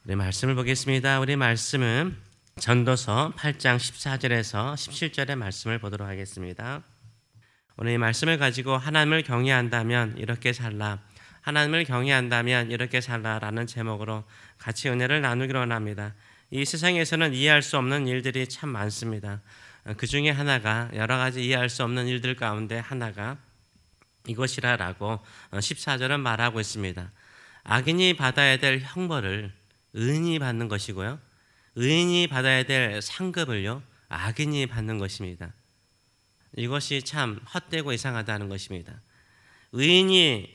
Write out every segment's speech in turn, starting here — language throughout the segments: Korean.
우리 말씀을 보겠습니다. 우리 말씀은 전도서 8장 14절에서 17절의 말씀을 보도록 하겠습니다. 오늘 이 말씀을 가지고 하나님을 경외한다면 이렇게 살라, 하나님을 경외한다면 이렇게 살라라는 제목으로 같이 은혜를 나누기로 원합니다. 이 세상에서는 이해할 수 없는 일들이 참 많습니다. 그 중에 하나가, 여러 가지 이해할 수 없는 일들 가운데 하나가 이것이라라고 14절은 말하고 있습니다. 악인이 받아야 될 형벌을 의인이 받는 것이고요, 의인이 받아야 될 상급을요 악인이 받는 것입니다. 이것이 참 헛되고 이상하다는 것입니다. 의인이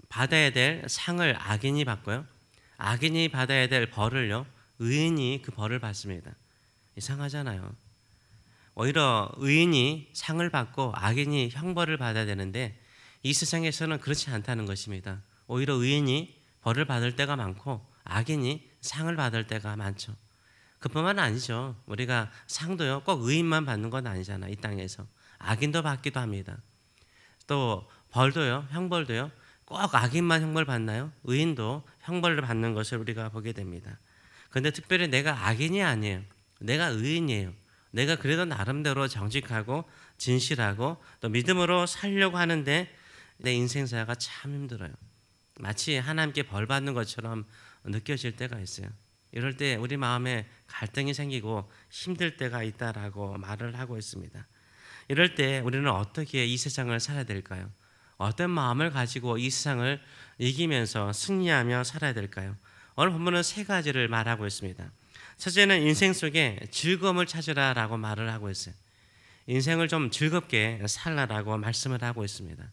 받아야 될 상을 악인이 받고요, 악인이 받아야 될 벌을요 의인이 그 벌을 받습니다. 이상하잖아요. 오히려 의인이 상을 받고 악인이 형벌을 받아야 되는데 이 세상에서는 그렇지 않다는 것입니다. 오히려 의인이 벌을 받을 때가 많고 악인이 상을 받을 때가 많죠. 그뿐만 아니죠. 우리가 상도요 꼭 의인만 받는 건 아니잖아요. 이 땅에서 악인도 받기도 합니다. 또 벌도요, 형벌도요 꼭 악인만 형벌 받나요? 의인도 형벌을 받는 것을 우리가 보게 됩니다. 그런데 특별히 내가 악인이 아니에요. 내가 의인이에요. 내가 그래도 나름대로 정직하고 진실하고 또 믿음으로 살려고 하는데 내 인생사가 참 힘들어요. 마치 하나님께 벌 받는 것처럼 느껴질 때가 있어요. 이럴 때 우리 마음에 갈등이 생기고 힘들 때가 있다라고 말을 하고 있습니다. 이럴 때 우리는 어떻게 이 세상을 살아야 될까요? 어떤 마음을 가지고 이 세상을 이기면서 승리하며 살아야 될까요? 오늘 본문은 세 가지를 말하고 있습니다. 첫째는 인생 속에 즐거움을 찾으라라고 말을 하고 있어요. 인생을 좀 즐겁게 살라라고 말씀을 하고 있습니다.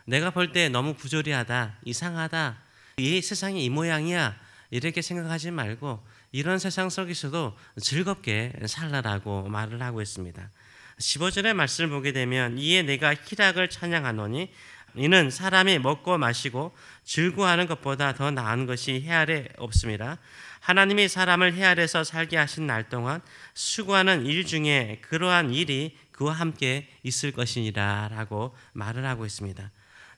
내가 볼 때 너무 부조리하다, 이상하다, 이 세상이 이 모양이야 이렇게 생각하지 말고 이런 세상 속에서도 즐겁게 살라라고 말을 하고 있습니다. 15절의 말씀을 보게 되면 이에 내가 희락을 찬양하노니 이는 사람이 먹고 마시고 즐거워하는 것보다 더 나은 것이 해 아래 없습니다. 하나님이 사람을 해 아래서 살게 하신 날 동안 수고하는 일 중에 그러한 일이 그와 함께 있을 것이니라 라고 말을 하고 있습니다.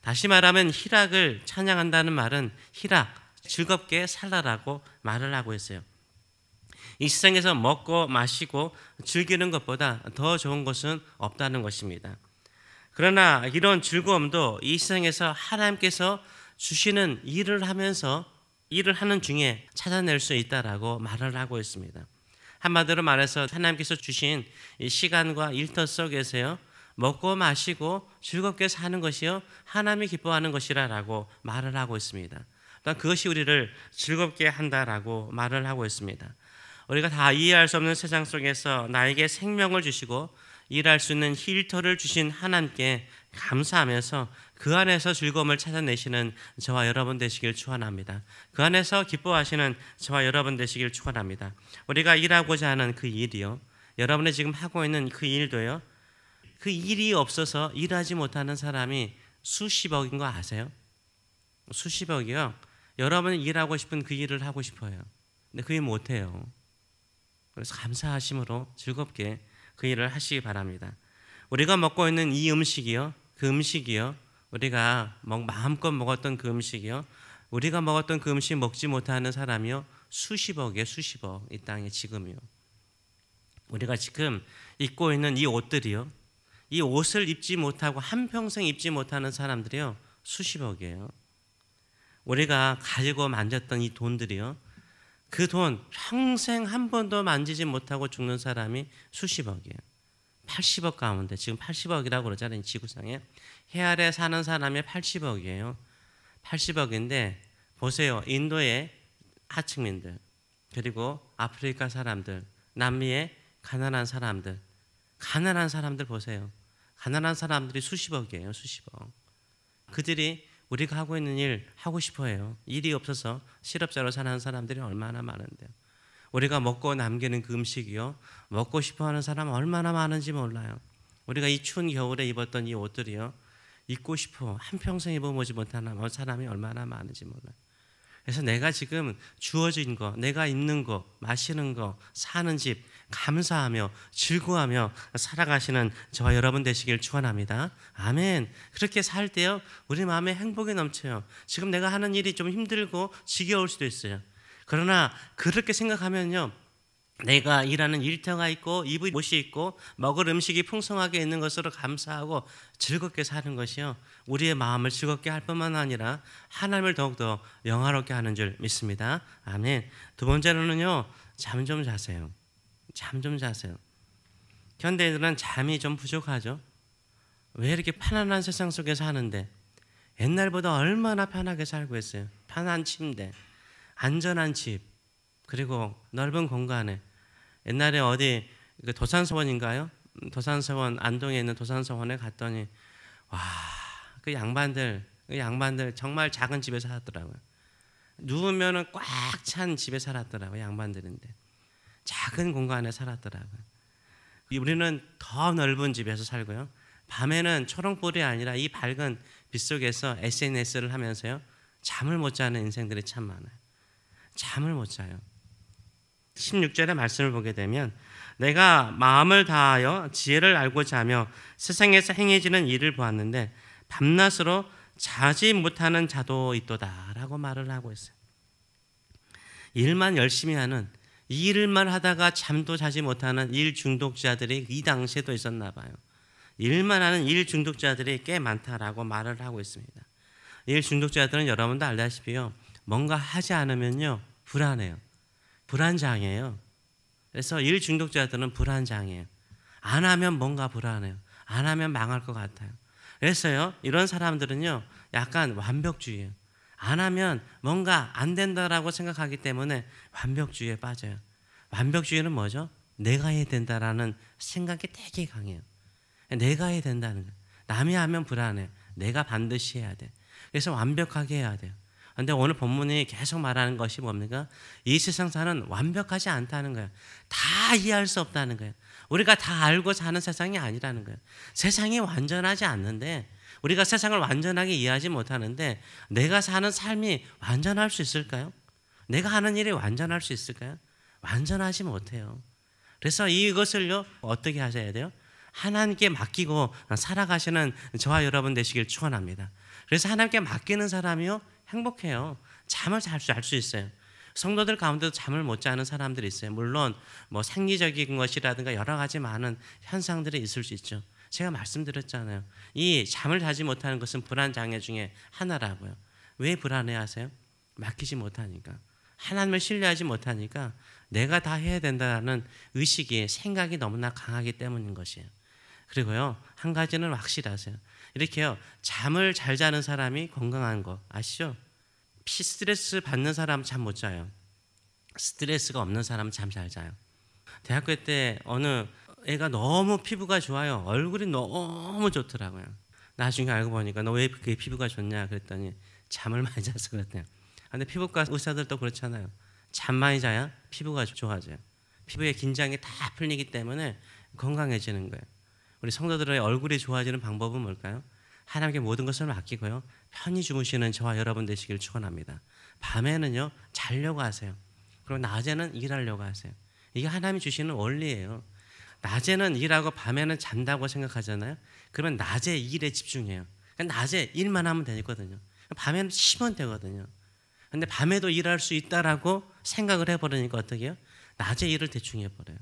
다시 말하면 희락을 찬양한다는 말은 희락, 즐겁게 살라라고 말을 하고 있어요. 이 세상에서 먹고 마시고 즐기는 것보다 더 좋은 것은 없다는 것입니다. 그러나 이런 즐거움도 이 세상에서 하나님께서 주시는 일을 하면서 일을 하는 중에 찾아낼 수 있다라고 말을 하고 있습니다. 한마디로 말해서 하나님께서 주신 이 시간과 일터 속에서요 먹고 마시고 즐겁게 사는 것이요 하나님이 기뻐하는 것이라고 말을 하고 있습니다. 또한 그것이 우리를 즐겁게 한다라고 말을 하고 있습니다. 우리가 다 이해할 수 없는 세상 속에서 나에게 생명을 주시고 일할 수 있는 힐터를 주신 하나님께 감사하면서 그 안에서 즐거움을 찾아내시는 저와 여러분 되시길 축원합니다. 그 안에서 기뻐하시는 저와 여러분 되시길 축원합니다. 우리가 일하고자 하는 그 일이요, 여러분이 지금 하고 있는 그 일도요, 그 일이 없어서 일하지 못하는 사람이 수십억인 거 아세요? 수십억이요. 여러분이 일하고 싶은 그 일을 하고 싶어요. 근데 그 일 못해요. 그래서 감사하심으로 즐겁게 그 일을 하시기 바랍니다. 우리가 먹고 있는 이 음식이요, 그 음식이요, 우리가 마음껏 먹었던 그 음식이요, 우리가 먹었던 그 음식 먹지 못하는 사람이요 수십억이에요. 수십억. 이 땅에 지금이요. 우리가 지금 입고 있는 이 옷들이요, 이 옷을 입지 못하고 한평생 입지 못하는 사람들이요 수십억이에요. 우리가 가지고 만졌던 이 돈들이요, 그 돈 평생 한 번도 만지지 못하고 죽는 사람이 수십억이에요. 80억 가운데 지금 80억이라고 그러잖아요. 지구상에 해 아래 사는 사람이 80억이에요. 80억인데 보세요. 인도의 하층민들, 그리고 아프리카 사람들, 남미의 가난한 사람들 보세요. 가난한 사람들이 수십억이에요. 수십억. 그들이 우리가 하고 있는 일 하고 싶어해요. 일이 없어서 실업자로 사는 사람들이 얼마나 많은데요. 우리가 먹고 남기는 그 음식이요, 먹고 싶어하는 사람 얼마나 많은지 몰라요. 우리가 이 추운 겨울에 입었던 이 옷들이요, 입고 싶어 한평생 입어보지 못하는 사람이 얼마나 많은지 몰라요. 그래서 내가 지금 주어진 거, 내가 입는 거, 마시는 거, 사는 집 감사하며 즐거워하며 살아가시는 저와 여러분 되시길 축원합니다. 아멘. 그렇게 살 때요 우리 마음에 행복이 넘쳐요. 지금 내가 하는 일이 좀 힘들고 지겨울 수도 있어요. 그러나 그렇게 생각하면요, 내가 일하는 일터가 있고 입을 옷이 있고 먹을 음식이 풍성하게 있는 것으로 감사하고 즐겁게 사는 것이요, 우리의 마음을 즐겁게 할 뿐만 아니라 하나님을 더욱더 영화롭게 하는 줄 믿습니다. 아멘. 두 번째로는요, 잠 좀 자세요. 잠 좀 자세요. 현대인들은 잠이 좀 부족하죠. 왜 이렇게 편안한 세상 속에 사는데 옛날보다 얼마나 편하게 살고 있어요. 편한 침대, 안전한 집, 그리고 넓은 공간에. 옛날에 어디 도산서원인가요? 도산서원, 안동에 있는 도산서원에 갔더니 와, 그 양반들 정말 작은 집에 살았더라고요. 누우면은 꽉 찬 집에 살았더라고요. 양반들인데 작은 공간에 살았더라고요. 우리는 더 넓은 집에서 살고요, 밤에는 초롱불이 아니라 이 밝은 빛 속에서 SNS를 하면서요, 잠을 못 자는 인생들이 참 많아요. 잠을 못 자요. 16절의 말씀을 보게 되면 내가 마음을 다하여 지혜를 알고자 하며 세상에서 행해지는 일을 보았는데 밤낮으로 자지 못하는 자도 있도다 라고 말을 하고 있어요. 일만 열심히 하는, 이 일만 하다가 잠도 자지 못하는 일 중독자들이 이 당시에도 있었나 봐요. 일만 하는 일 중독자들이 꽤 많다라고 말을 하고 있습니다. 일 중독자들은 여러분도 알다시피요, 뭔가 하지 않으면요 불안해요. 불안장애예요. 그래서 일 중독자들은 불안장애예요. 안 하면 뭔가 불안해요. 안 하면 망할 것 같아요. 그래서요, 이런 사람들은요 약간 완벽주의예요. 안 하면 뭔가 안 된다라고 생각하기 때문에 완벽주의에 빠져요. 완벽주의는 뭐죠? 내가 해야 된다라는 생각이 되게 강해요. 내가 해야 된다는 거예요. 남이 하면 불안해요. 내가 반드시 해야 돼. 그래서 완벽하게 해야 돼요. 그런데 오늘 본문이 계속 말하는 것이 뭡니까? 이 세상사는 완벽하지 않다는 거예요. 다 이해할 수 없다는 거예요. 우리가 다 알고 사는 세상이 아니라는 거예요. 세상이 완전하지 않는데, 우리가 세상을 완전하게 이해하지 못하는데 내가 사는 삶이 완전할 수 있을까요? 내가 하는 일이 완전할 수 있을까요? 완전하지 못해요. 그래서 이것을요 어떻게 하셔야 돼요? 하나님께 맡기고 살아가시는 저와 여러분 되시길 축원합니다. 그래서 하나님께 맡기는 사람이요 행복해요. 잠을 잘 수 있어요. 성도들 가운데도 잠을 못 자는 사람들이 있어요. 물론 뭐 생리적인 것이라든가 여러 가지 많은 현상들이 있을 수 있죠. 제가 말씀드렸잖아요. 이 잠을 자지 못하는 것은 불안 장애 중에 하나라고요. 왜 불안해하세요? 맡기지 못하니까. 하나님을 신뢰하지 못하니까 내가 다 해야 된다는 의식이, 생각이 너무나 강하기 때문인 것이에요. 그리고요, 한 가지는 확실하세요. 이렇게요, 잠을 잘 자는 사람이 건강한 거 아시죠? 스트레스 받는 사람은 잠 못 자요. 스트레스가 없는 사람은 잠 잘 자요. 대학교 때 어느 애가 너무 피부가 좋아요. 얼굴이 너무 좋더라고요. 나중에 알고 보니까 너 왜 그게 피부가 좋냐 그랬더니 잠을 많이 자서 그랬대요. 근데 피부과 의사들도 그렇잖아요. 잠 많이 자야 피부가 좋아져요. 피부의 긴장이 다 풀리기 때문에 건강해지는 거예요. 우리 성도들의 얼굴이 좋아지는 방법은 뭘까요? 하나님께 모든 것을 맡기고요, 편히 주무시는 저와 여러분 되시길 축원합니다. 밤에는요 자려고 하세요. 그리고 낮에는 일하려고 하세요. 이게 하나님이 주시는 원리예요. 낮에는 일하고 밤에는 잔다고 생각하잖아요. 그러면 낮에 일에 집중해요. 그러니까 낮에 일만 하면 되거든요. 밤에는 쉬면 되거든요. 근데 밤에도 일할 수 있다라고 생각을 해버리니까 어떻게 해요? 낮에 일을 대충 해버려요.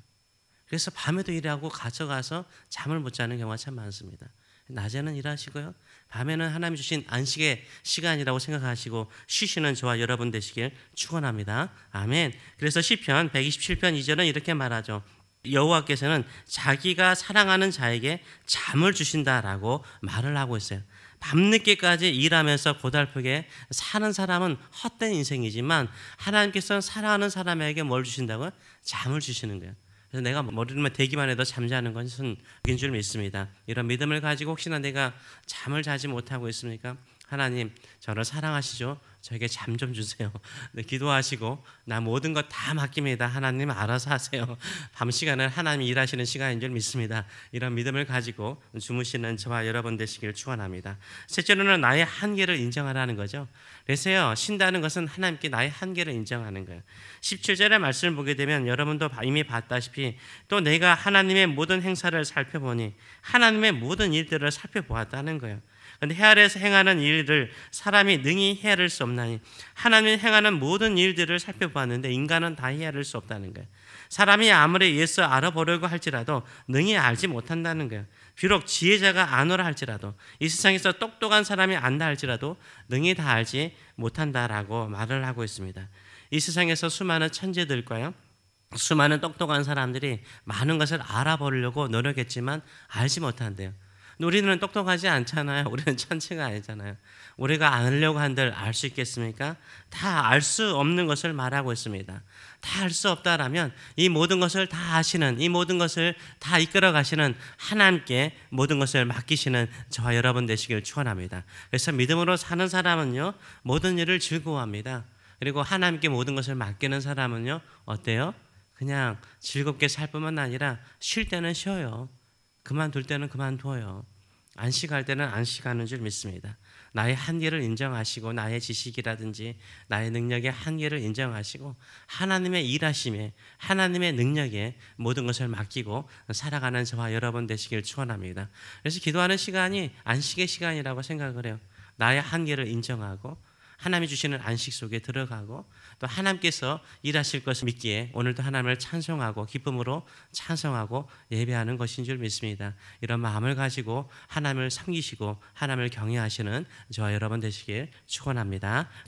그래서 밤에도 일하고 가져가서 잠을 못 자는 경우가 참 많습니다. 낮에는 일하시고요, 밤에는 하나님 주신 안식의 시간이라고 생각하시고 쉬시는 저와 여러분 되시길 축원합니다. 아멘. 그래서 시편 127편 2절은 이렇게 말하죠. 여호와께서는 자기가 사랑하는 자에게 잠을 주신다라고 말을 하고 있어요. 밤늦게까지 일하면서 고달프게 사는 사람은 헛된 인생이지만 하나님께서 사랑하는 사람에게 뭘 주신다고요? 잠을 주시는 거예요. 그래서 내가 머리만 대기만 해도 잠자는 것은 그인 줄 믿습니다. 이런 믿음을 가지고 혹시나 내가 잠을 자지 못하고 있습니까? 하나님, 저를 사랑하시죠? 저에게 잠 좀 주세요. 네, 기도하시고 나 모든 것 다 맡깁니다. 하나님 알아서 하세요. 밤 시간은 하나님이 일하시는 시간인 줄 믿습니다. 이런 믿음을 가지고 주무시는 저와 여러분 되시길 축원합니다. 셋째로는 나의 한계를 인정하라는 거죠. 그래서요, 쉰다는 것은 하나님께 나의 한계를 인정하는 거예요. 17절의 말씀을 보게 되면 여러분도 이미 봤다시피 또 내가 하나님의 모든 행사를 살펴보니 하나님의 모든 일들을 살펴보았다는 거예요. 근데 해 아래에서 행하는 일을 사람이 능히 헤아릴 수 없나니 하나님이 행하는 모든 일들을 살펴보았는데 인간은 다 헤아릴 수 없다는 거예요. 사람이 아무리 예수 알아보려고 할지라도 능히 알지 못한다는 거예요. 비록 지혜자가 아노라 할지라도 이 세상에서 똑똑한 사람이 안다 할지라도 능히 다 알지 못한다라고 말을 하고 있습니다. 이 세상에서 수많은 천재들과요, 수많은 똑똑한 사람들이 많은 것을 알아보려고 노력했지만 알지 못한대요. 근데 우리는 똑똑하지 않잖아요. 우리는 천체가 아니잖아요. 우리가 알려고 한들 알 수 있겠습니까? 다 알 수 없는 것을 말하고 있습니다. 다 알 수 없다라면 이 모든 것을 다 아시는, 이 모든 것을 다 이끌어 가시는 하나님께 모든 것을 맡기시는 저와 여러분 되시길 축원합니다. 그래서 믿음으로 사는 사람은요, 모든 일을 즐거워합니다. 그리고 하나님께 모든 것을 맡기는 사람은요, 어때요? 그냥 즐겁게 살 뿐만 아니라 쉴 때는 쉬어요. 그만둘 때는 그만둬요. 안식할 때는 안식하는 줄 믿습니다. 나의 한계를 인정하시고 나의 지식이라든지 나의 능력의 한계를 인정하시고 하나님의 일하심에, 하나님의 능력에 모든 것을 맡기고 살아가는 저와 여러분 되시길 축원합니다. 그래서 기도하는 시간이 안식의 시간이라고 생각을 해요. 나의 한계를 인정하고 하나님이 주시는 안식 속에 들어가고 또 하나님께서 일하실 것을 믿기에 오늘도 하나님을 찬송하고 기쁨으로 찬송하고 예배하는 것인 줄 믿습니다. 이런 마음을 가지고 하나님을 섬기시고 하나님을 경외하시는 저와 여러분 되시길 축원합니다.